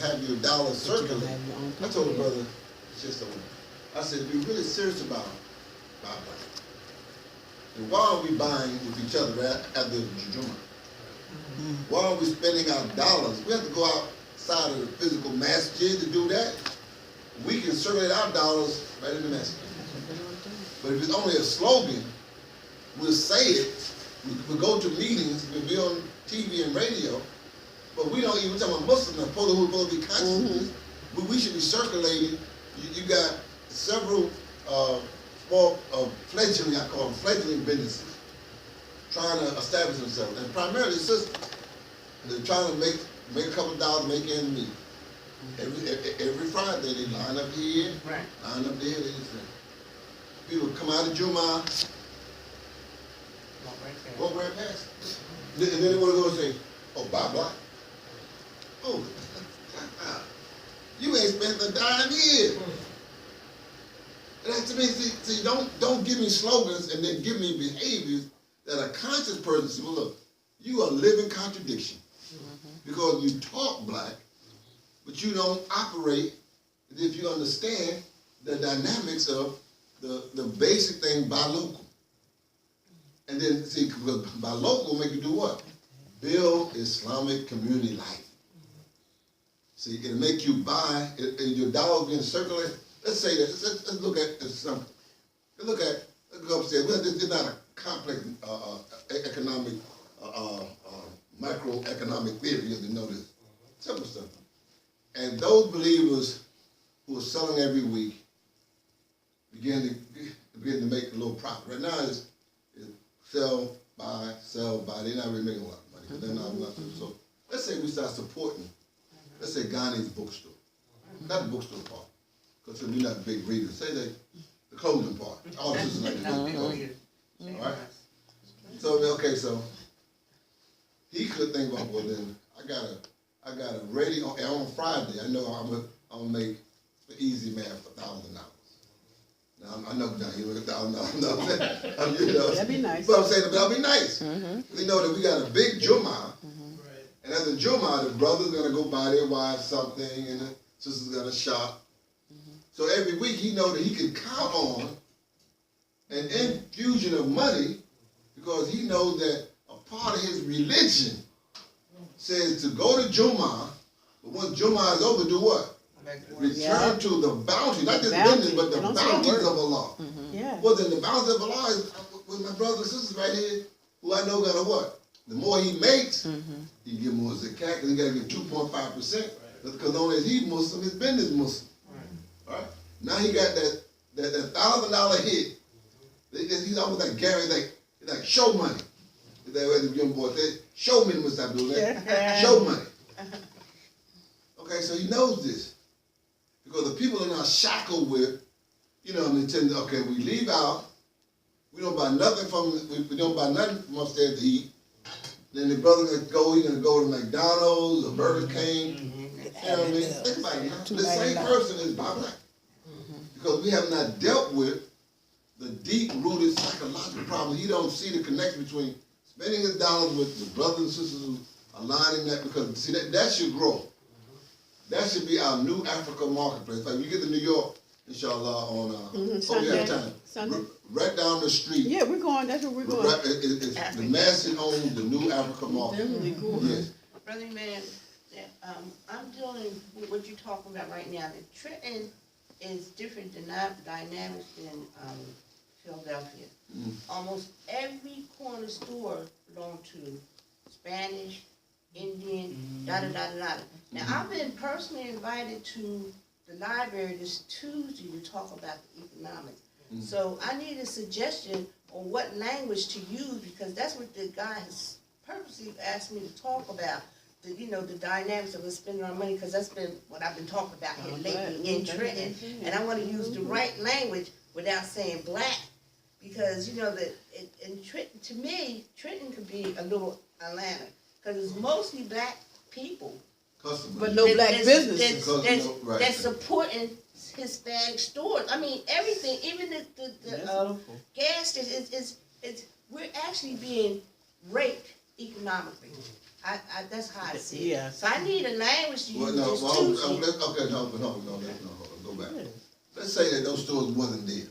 have your dollars circulate. I told the brother, I said, if you're really serious about buying, then why are we buying with each other at the Juma? Why are we spending our dollars? We have to go outside of the physical masjid to do that. We can circulate our dollars right in the masjid. But if it's only a slogan, we'll say it. We go to meetings, we'll be on TV and radio, but we don't even, we're talking about Muslims, who are supposed to be conscious of this. We should be circulating. You got several small fledgling, I call them fledgling businesses, trying to establish themselves. And primarily sisters. They're trying to make a couple dollars, make ends meet. Every Friday they line up here, line up there. People come out of Juma, walk right past. And then they want to go and say, oh, bye-bye. Oh, you ain't spent a dime here. And that to me, see, don't give me slogans and then give me behaviors that a conscious person says, well, look, you are a living contradiction. Because you talk black, but you don't operate as if you understand the dynamics of the basic thing buy local. And then, see, because buy local make you do what? Build Islamic community life. See, it'll make you buy, and your dollars being circulated. Let's say that, let's look at something. Let's go upstairs. It's not a complex economic, microeconomic theory, you have to know this. Simple stuff. And those believers who are selling every week begin to make a little profit. Right now it's sell, buy. They're not really making a lot of money because they're not nothing. So let's say we start supporting, let's say Ghanai's bookstore. Not the bookstore part, because we're not big readers. Say the clothing part. All this is like the clothing. All right? So, okay, so he could think about, well then, I got a ready on Friday. I know I'm gonna make the easy math $1,000. Now I know now you look at $1,000. You know, that'd be nice. But I'm saying that'll be nice. We know that we got a big Juma, and at the Juma, the brother's gonna go buy their wives something, and the sister's gonna shop. So every week he know that he can count on an infusion of money because he knows that a part of his religion says to go to Juma, but once Juma is over, do what? Return to the bounty, not just business, but the bounties of Allah. Well, then the bounties of Allah is with my brothers and sisters right here, who I know gonna what? The more he makes, he give more zakat, because he gotta give 2.5%. Because only as he's Muslim, his business Muslim. Right? Now he got that $1,000 hit. He's almost like Gary, like show money. That way the young boy said, show me must I do that. Show money. Okay, so he knows this. Because the people are not shackled with, you know, okay, we leave out, we don't buy nothing we don't buy nothing from upstairs to eat. Then the brother he's gonna go to McDonald's or Burger King. You know what I mean? Think about it now. The same person is black. Because we have not dealt with the deep-rooted psychological problem. He don't see the connection between spending his dollars with the brothers and sisters who are aligning that, because see that should grow. That should be our new Africa marketplace. Like you get to New York, inshallah, on Sunday, Sunday. Right down the street. Yeah, we're going. That's where we're going. It's the masjid owns the new Africa market. Definitely cool. Yes. Brother Man, I'm dealing with what you're talking about right now. The Trenton is different dynamics than Philadelphia. Almost every corner store belongs to Spanish, Indian, da-da-da-da-da. Now, I've been personally invited to the library this Tuesday to talk about the economics. So I need a suggestion on what language to use, because that's what the guy has purposely asked me to talk about. The dynamics of us spending our money, because that's been what I've been talking about here lately in Trenton. And I want to use the right language without saying black, because, in Trenton, to me, Trenton could be a little Atlanta, because it's mostly black people. Customers. But no black businesses. That's supporting Hispanic stores. I mean, everything, even the gas station, we're actually being raped economically. That's how I see it. Yeah. So I need a language to use Well, this no, Tuesday. go back. Let's say that those stores wasn't there.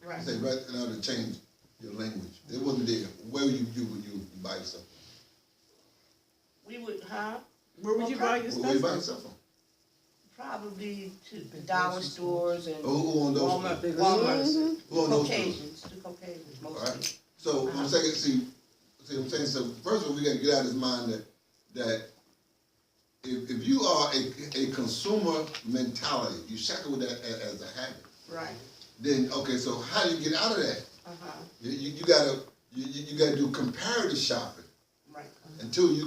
Right. Say right now to change your language. It wasn't there. Where would you buy yourself? We would, huh? Where would you buy your Where you buy stuff? yourself from? Probably to the dollar stores and Who on those Walmart. stores? Walmart. Who on those stores? Caucasians, the Caucasians All mostly. right. So I'm saying, see what I'm saying. So first of all, we got to get out of this mind that if you are a consumer mentality, you shackle with that as a habit. Right. Then okay, so how do you get out of that? You gotta do comparative shopping Right. until you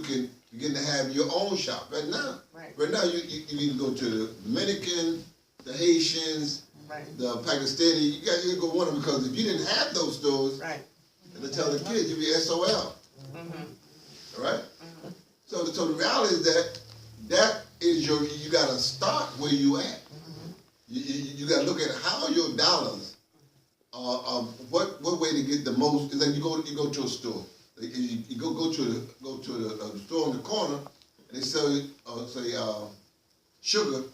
begin to have your own shop. Right now you can go to the Dominican, the Haitians, Right. the Pakistani. You got to go one of them because if you didn't have those stores, Right. and to tell the kids you'd be SOL. All right. So the reality is that is you got to start where you at. You got to look at how your dollars what way to get the most. Is that you go to a store. You go to the store in the corner and they sell you say sugar,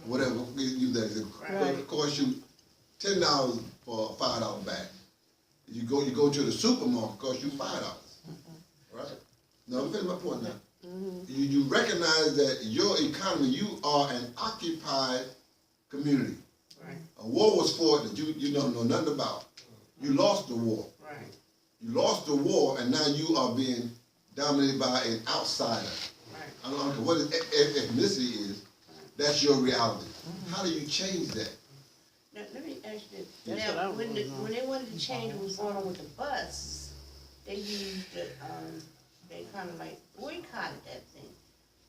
whatever. We use that example. Right. It costs you $10 for a $5 bag. You go to the supermarket, it costs you $5. Right? Now I'm finishing my point now. You recognize that your economy, you are an occupied community. Right. A war was fought that you don't know nothing about. You lost the war. Right. You lost the war, and now you are being dominated by an outsider. Right. I don't know what ethnicity is. That's your reality. How do you change that? Now, let me ask you this. That's what I Now, wanna know. when they wanted to change what was going on with the bus, they used they kind of like boycotted that thing.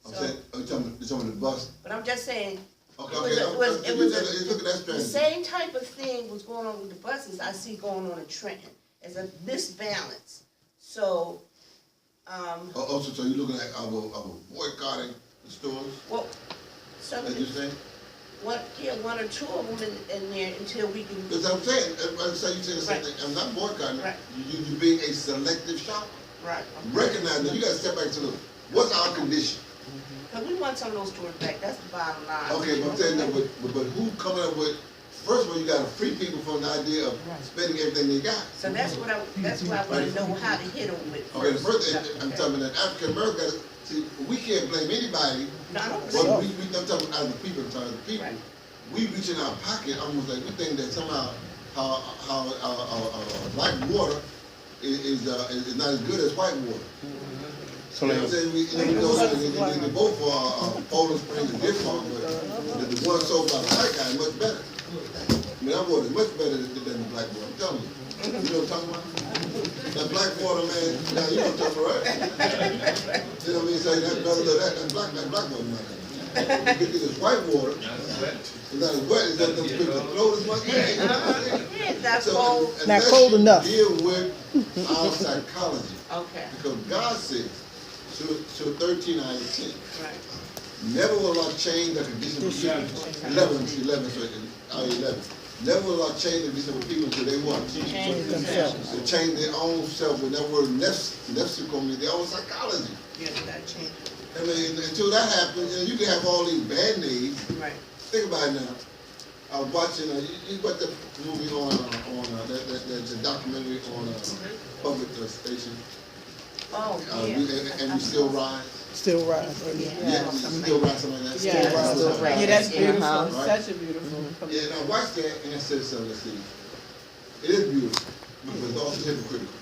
I'm saying, you're talking about the bus. But I'm just saying, Okay, it was look at that the strategy. same type of thing was going on with the buses I see going on in Trenton. It's a misbalance. So, So you're looking at our boycotting the stores? well, some As you say? one or two of them in there until we can. Because I'm saying, you say the same Right. thing. I'm not boycotting. Right. You being a selective shopper. Right. Recognize that you got to step back to look. What's our condition? Because we want some of those stores back. That's the bottom line. Okay, but I'm saying that, but who coming up with? First of all, you got to free people from the idea of spending everything they got. So that's why I want to know how to hit them with. Okay, the first I'm talking about African Americans. See, we can't blame anybody. No, I don't But blame I'm talking about the people. I'm talking about the people. Right. We reach in our pocket almost like we think that somehow how black water is not as good as white water. So You know what I'm saying? We know that they both are Poland Springs and different, but the one sold by the white guy is much better. I mean, that water is much better than the black water. I'm telling you. You know what I'm talking about? That black water, man. Now you know what I'm talking about, right? You know what I mean? Say that brother, that black water, man. You get this white water. It's not as wet as that. The clothes is much better. Yeah, that's So, cold. and Not that cold should enough. Deal with our psychology. Okay. Because God says, so 13 out of 10. Right. Never will I change the condition of people. 11. Never will I change the condition of people until they want to Change themselves. to change their own self. With that word, nefsikomni, their own psychology. Yeah, we gotta change it. I mean, until that happens, you can have all these band names. Right. Think about it now. I was watching, you watch the movie on the documentary on public station. Oh, And we still rise. Still rise. Yeah, we still rise, something like that. Yeah, Still rise. yeah, that's beautiful. Uh-huh. Such a beautiful. Yeah, and I watched that and I said something, let's see. It is beautiful, but it's also hypocritical.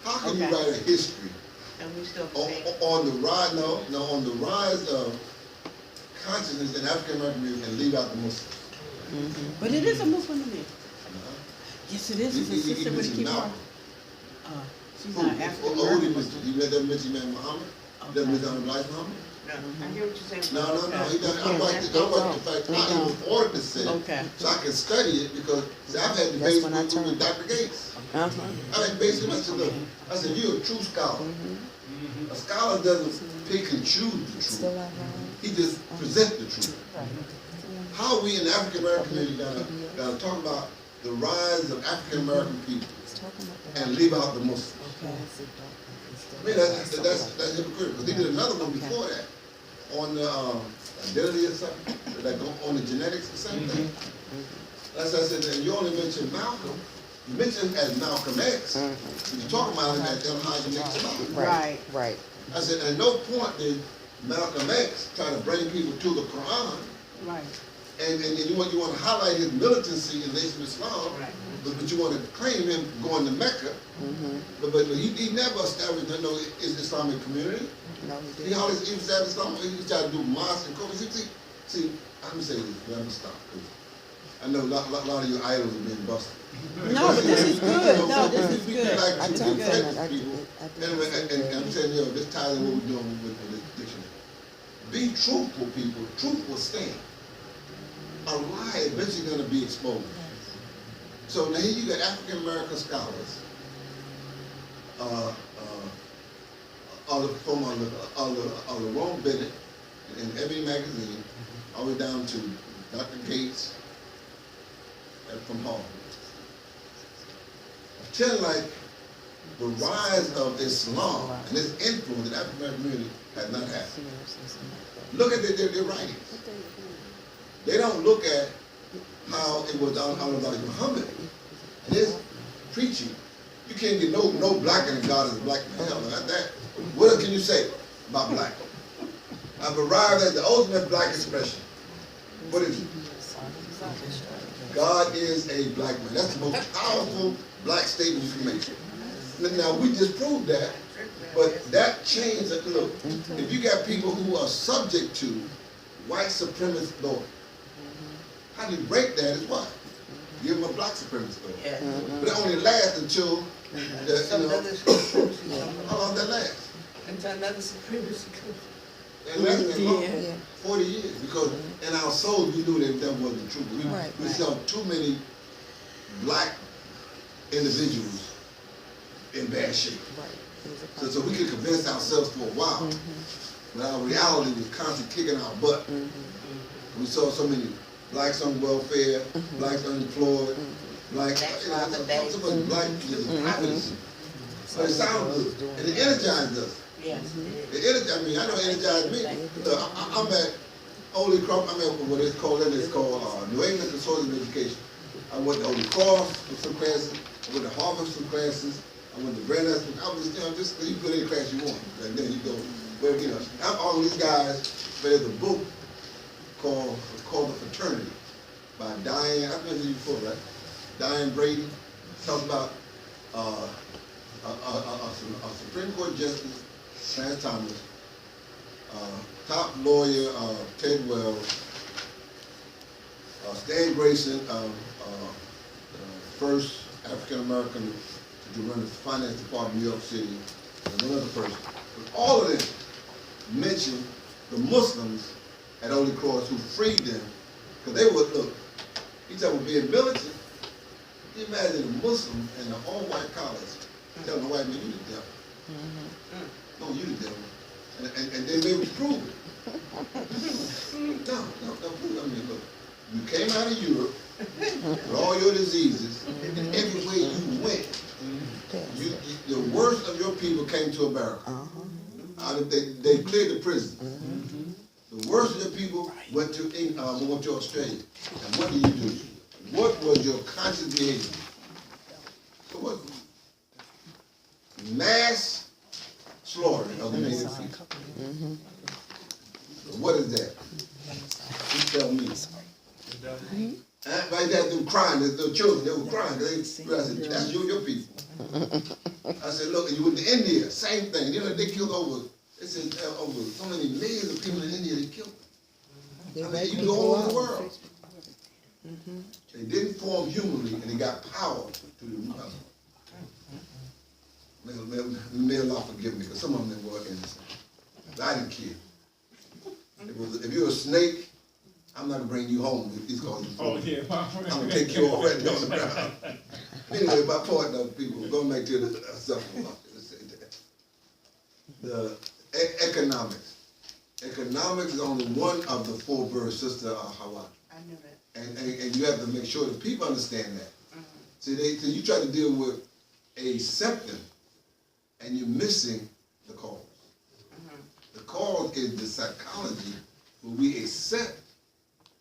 How can you write a history And we still the same. on the rise of consciousness in African American community and leave out the Muslims? But it is a Muslim to me. Yes, it is. It's a You sister with a mentioned keyboard. Malcolm. She's Who not did African you American. mention? You never mentioned Imam Mohammed? You never mentioned Elijah Muhammad? No, I hear what you're saying. No. He doesn't. I like the fact I was ordered to say it, Okay. so I can study it because see, I've had debates with Dr. Gates. I've had debates with him. I said, you're a true scholar. A scholar doesn't pick and choose the truth. He just presents the truth. How we in the African American community gotta talk about the rise of African American people and leave out the Muslims. I mean, that's hypocritical. They did another one before that on the identity or something, like on the genetics or something. That's what I said. And you only mentioned Malcolm. You mentioned as Malcolm X. But you're talking about him as Elijah Nixon. Right. Right. I said, at no point did Malcolm X try to bring people to the Qur'an. Right. And you want to highlight his militancy in the Nation of Islam, but you want to claim him going to Mecca. But he never established no Islamic community. No, he didn't. He always established Islam. He tried to do mosques and coffee. See, I'm gonna say this, but I'm gonna stop because I know a lot of your idols are being busted. No, but this is good. No, this is good. Like I to tell defend you, people. And I'm saying, this ties in what we're doing with this dictionary. Be truthful, people. Truth will stand. A lie eventually going to be exposed. So now here you got African American scholars from Lerone Bennett in every magazine, all the way down to Dr. Gates from Harvard. Telling like the rise of Islam and its influence in the African American community has not happened. Look at their writings. They don't look at how it was on Mohammed and his preaching. You can't get no black in God is black man. Hell, not that. What else can you say about black? I've arrived at the ultimate black expression. What is it? God is a black man. That's the most powerful black statement you can make. Now we just proved that, but that changed. Look, if you got people who are subject to white supremacist thought, how do you break that is what? Give them a black supremacist thought. Yeah. But it only lasts until how long that last? Until another supremacy comes. It lasted long, 40 years, because in our souls we knew that wasn't true. We saw too many black individuals in bad shape. So we could convince ourselves for a while, but our reality was constantly kicking our butt. We saw so many blacks on welfare, blacks unemployed, blacks, so much black happiness. But it sounded good, and it energized us. Yes. It energized me. I know it energized me. Look, I'm at Holy Cross. I'm at what it's called. It's called New England Consortium of Education. I went to Holy Cross for some classes. I went to Harvard for some classes. I went to Brandon. I was just you put any class you want, and then you go. Well, I'm all these guys. But there's a book called The Fraternity by Diane. I've mentioned you before, right? Diane Brady talks about a Supreme Court Justice, Clarence Thomas, top lawyer Ted Wells, Stan Grayson, first African American to run the finance department in New York City, and another person. But all of them mention the Muslims at Holy Cross who freed them, because they would look. He talking about being militant. Can you imagine a Muslim in an all-white college telling the white man, "You the devil." No, you the devil. And then they would prove it. No, prove it. I mean, look, you came out of Europe with all your diseases, and everywhere you went, the worst of your people came to America. They cleared the prison. The worst of your people went to Australia. And what did you do? What was your conscious behavior? So what? Mass slaughtering of the native people. So what is that? You tell me. Right there, they were crying. The children, they were crying. I said, that's your people. I said, look, you went to India, same thing. You know, they killed over so many millions of people in India. They killed them. I mean, you go all over the world. They didn't form humanly, and they got power to the Muslim. May Allah forgive me, because some of them were innocent. I didn't care. If you're a snake, I'm not going to bring you home with these calls. I'm going to take you already on the ground. Anyway, my point, though, people, going back to the economics. Economics is only one of the four birds, Sister Hawa. I knew that. And you have to make sure that people understand that. See, you try to deal with a symptom, and you're missing the cause. The cause is the psychology where we accept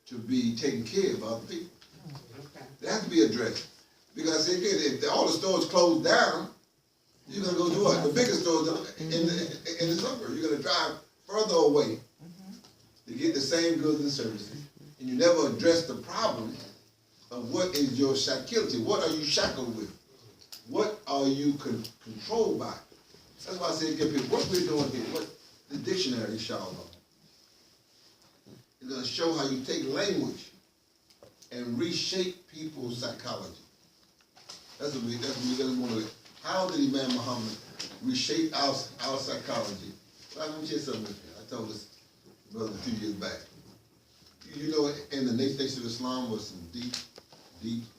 to be taken care of other people. It has to be addressed. Because again, if all the stores close down, you're going to go to what? The biggest stores in the suburbs. You're going to drive further away to get the same goods and services. And you never address the problem of what is your shackleity. What are you shackled with? What are you controlled by? That's why I say, get people, what we're doing here, what the dictionary inshallah, is going to show how you take language and reshape people's psychology. That's what we want to do. How did Imam Mohammed reshape our psychology? Well, let me share something with you. I told this brother a few years back. You know, in the Nation of Islam was some deep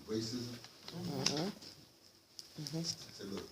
racism. I said, look,